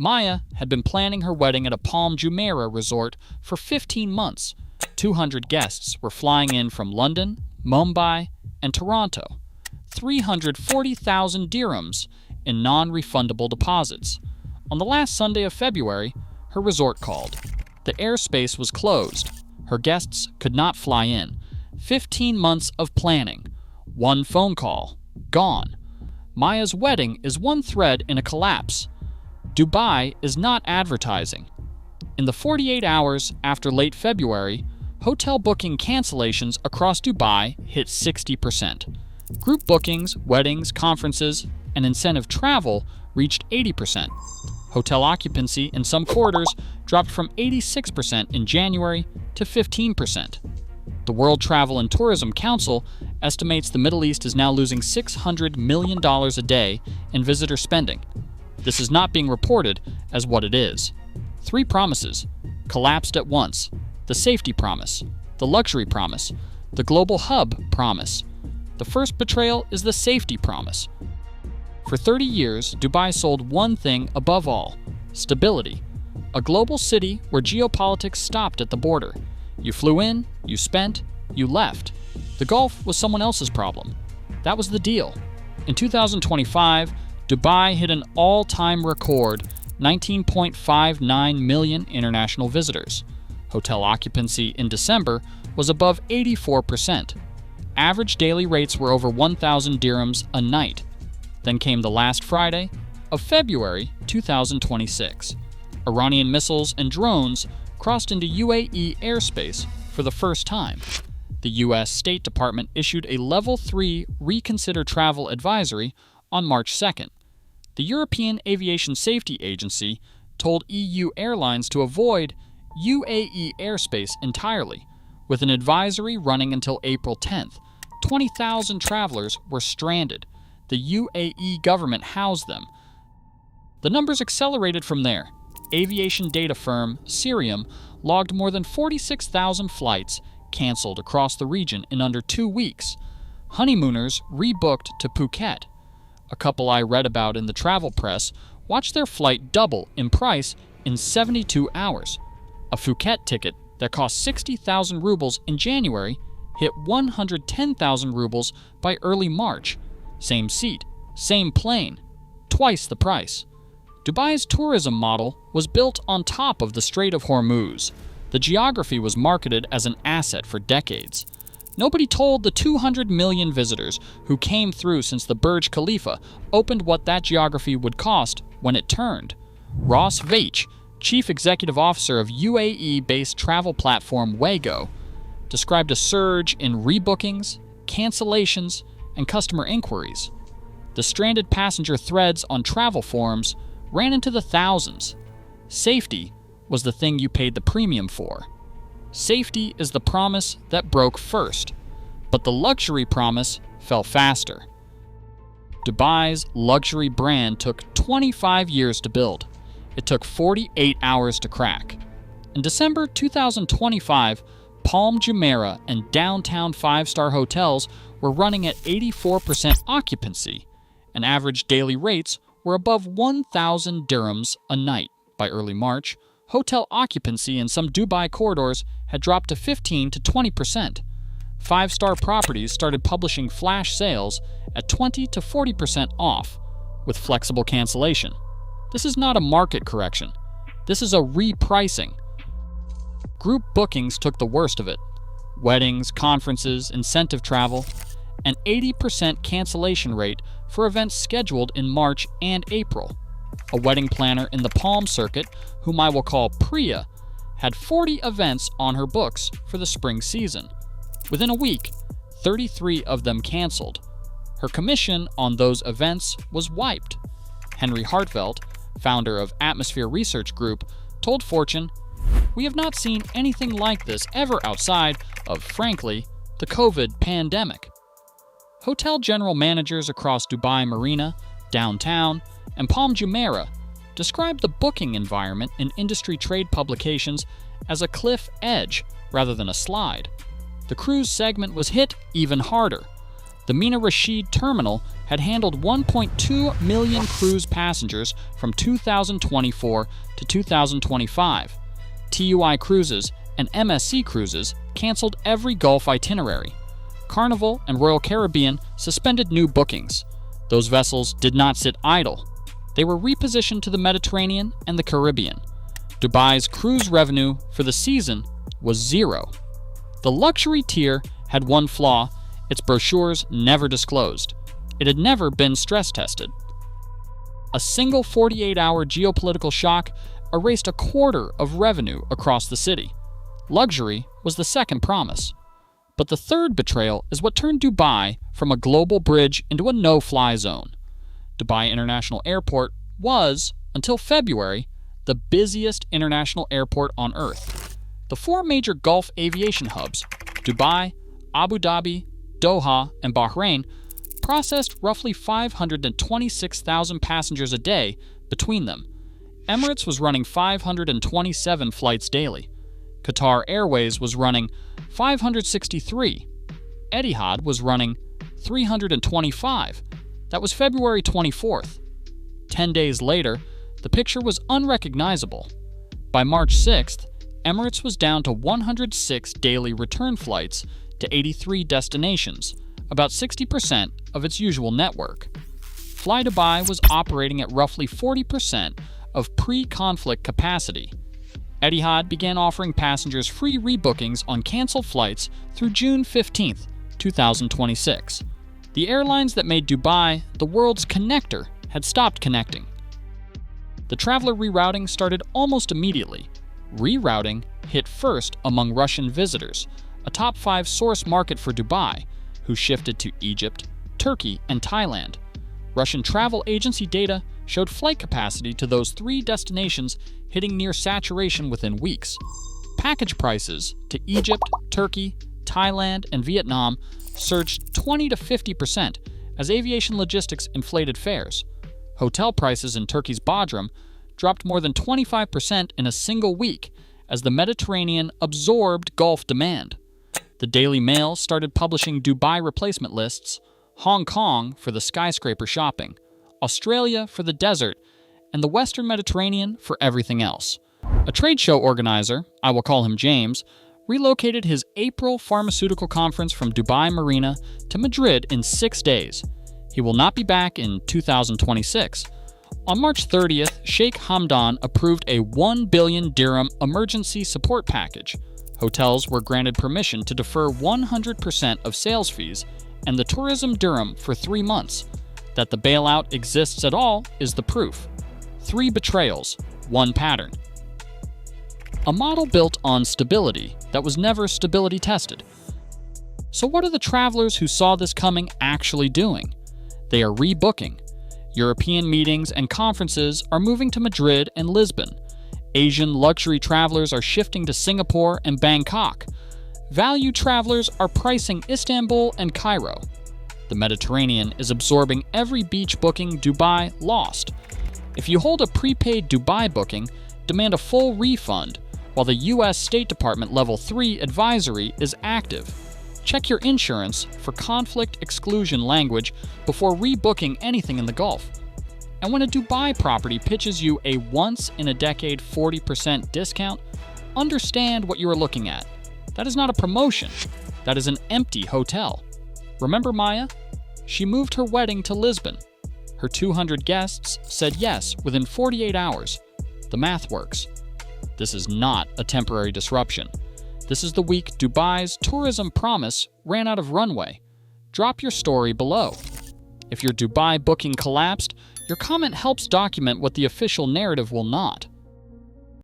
Maya had been planning her wedding at a Palm Jumeirah resort for 15 months. 200 guests were flying in from London, Mumbai, and Toronto. 340,000 dirhams in non-refundable deposits. On the last Sunday of February, her resort called. The airspace was closed. Her guests could not fly in. 15 months of planning. One phone call. Gone. Maya's wedding is one thread in a collapse. Dubai is not advertising. In the 48 hours after late February, hotel booking cancellations across Dubai hit 60%. Group bookings, weddings, conferences, and incentive travel reached 80%. Hotel occupancy in some quarters dropped from 86% in January to 15%. The World Travel and Tourism Council estimates the Middle East is now losing $600 million a day in visitor spending. This is not being reported as what it is. 3 promises collapsed at once: the safety promise, the luxury promise, the global hub promise. The first betrayal is the safety promise. For 30 years, Dubai sold one thing above all: stability. A global city where geopolitics stopped at the border. You flew in, you spent, you left. The Gulf was someone else's problem. That was the deal. In 2025, Dubai hit an all-time record 19.59 million international visitors. Hotel occupancy in December was above 84%. Average daily rates were over 1,000 dirhams a night. Then came the last Friday of February 2026. Iranian missiles and drones crossed into UAE airspace for the first time. The U.S. State Department issued a Level 3 Reconsider Travel Advisory on March 2nd. The European Aviation Safety Agency told EU airlines to avoid UAE airspace entirely, with an advisory running until April 10th. 20,000 travelers were stranded. The UAE government housed them. The numbers accelerated from there. Aviation data firm Cirium logged more than 46,000 flights canceled across the region in under 2 weeks. Honeymooners rebooked to Phuket. A couple I read about in the travel press watched their flight double in price in 72 hours. A Phuket ticket that cost 60,000 rubles in January hit 110,000 rubles by early March. Same seat, same plane, twice the price. Dubai's tourism model was built on top of the Strait of Hormuz. The geography was marketed as an asset for decades. Nobody told the 200 million visitors who came through since the Burj Khalifa opened what that geography would cost when it turned. Ross Veitch, chief executive officer of UAE-based travel platform Waygo, described a surge in rebookings, cancellations, and customer inquiries. The stranded passenger threads on travel forums ran into the thousands. Safety was the thing you paid the premium for. Safety is the promise that broke first, but the luxury promise fell faster. Dubai's luxury brand took 25 years to build. It took 48 hours to crack. In December 2025, Palm Jumeirah and downtown 5-star hotels were running at 84% occupancy, and average daily rates were above 1,000 dirhams a night. By early March, hotel occupancy in some Dubai corridors had dropped to 15 to 20%. 5-star properties started publishing flash sales at 20 to 40% off, with flexible cancellation. This is not a market correction. This is a repricing. Group bookings took the worst of it. Weddings, conferences, incentive travel, an 80% cancellation rate for events scheduled in March and April. A wedding planner in the Palm circuit, whom I will call Priya, had 40 events on her books for the spring season. Within a week, 33 of them canceled. Her commission on those events was wiped. Henry Hartvelt, founder of Atmosphere Research Group, told Fortune, "We have not seen anything like this ever outside of, frankly, the COVID pandemic." Hotel general managers across Dubai Marina, downtown, and Palm Jumeirah described the booking environment in industry trade publications as a cliff edge rather than a slide. The cruise segment was hit even harder. the Mina Rashid terminal had handled 1.2 million cruise passengers from 2024 to 2025. TUI Cruises and MSC Cruises canceled every Gulf itinerary. Carnival and Royal Caribbean suspended new bookings. Those vessels did not sit idle. They were repositioned to the Mediterranean and the Caribbean. Dubai's cruise revenue for the season was zero. The luxury tier had one flaw: its brochures never disclosed. It had never been stress tested. A single 48-hour geopolitical shock erased a quarter of revenue across the city. Luxury was the second promise. But the third betrayal is what turned Dubai from a global bridge into a no-fly zone. Dubai International Airport was, until February, the busiest international airport on Earth. The four major Gulf aviation hubs, Dubai, Abu Dhabi, Doha, and Bahrain, processed roughly 526,000 passengers a day between them. Emirates was running 527 flights daily. Qatar Airways was running 563. Etihad was running 325. That was February 24th. 10 days later, the picture was unrecognizable. By March 6th, Emirates was down to 106 daily return flights to 83 destinations, about 60% of its usual network. Fly Dubai was operating at roughly 40% of pre-conflict capacity. Etihad began offering passengers free rebookings on canceled flights through June 15, 2026. The airlines that made Dubai the world's connector had stopped connecting. The traveler rerouting started almost immediately. Rerouting hit first among Russian visitors, a top 5 source market for Dubai, who shifted to Egypt, Turkey, and Thailand. Russian travel agency data showed flight capacity to those 3 destinations hitting near saturation within weeks. Package prices to Egypt, Turkey, Thailand, and Vietnam surged 20 to 50% as aviation logistics inflated fares. Hotel prices in Turkey's Bodrum dropped more than 25% in a single week as the Mediterranean absorbed Gulf demand. The Daily Mail started publishing Dubai replacement lists, Hong Kong for the skyscraper shopping, Australia for the desert, and the Western Mediterranean for everything else. A trade show organizer, I will call him James, relocated his April pharmaceutical conference from Dubai Marina to Madrid in 6 days. He will not be back in 2026. On March 30th, Sheikh Hamdan approved a 1 billion dirham emergency support package. Hotels were granted permission to defer 100% of sales fees and the tourism dirham for 3 months. That the bailout exists at all is the proof. 3 betrayals, 1 pattern. A model built on stability that was never stability tested. So what are the travelers who saw this coming actually doing? They are rebooking. European meetings and conferences are moving to Madrid and Lisbon. Asian luxury travelers are shifting to Singapore and Bangkok. Value travelers are pricing Istanbul and Cairo. The Mediterranean is absorbing every beach booking Dubai lost. If you hold a prepaid Dubai booking, demand a full refund, while the U.S. State Department Level 3 advisory is active. Check your insurance for conflict exclusion language before rebooking anything in the Gulf. And when a Dubai property pitches you a once-in-a-decade 40% discount, understand what you are looking at. That is not a promotion. That is an empty hotel. Remember Maya? She moved her wedding to Lisbon. Her 200 guests said yes within 48 hours. The math works. This is not a temporary disruption. This is the week Dubai's tourism promise ran out of runway. Drop your story below. If your Dubai booking collapsed, your comment helps document what the official narrative will not.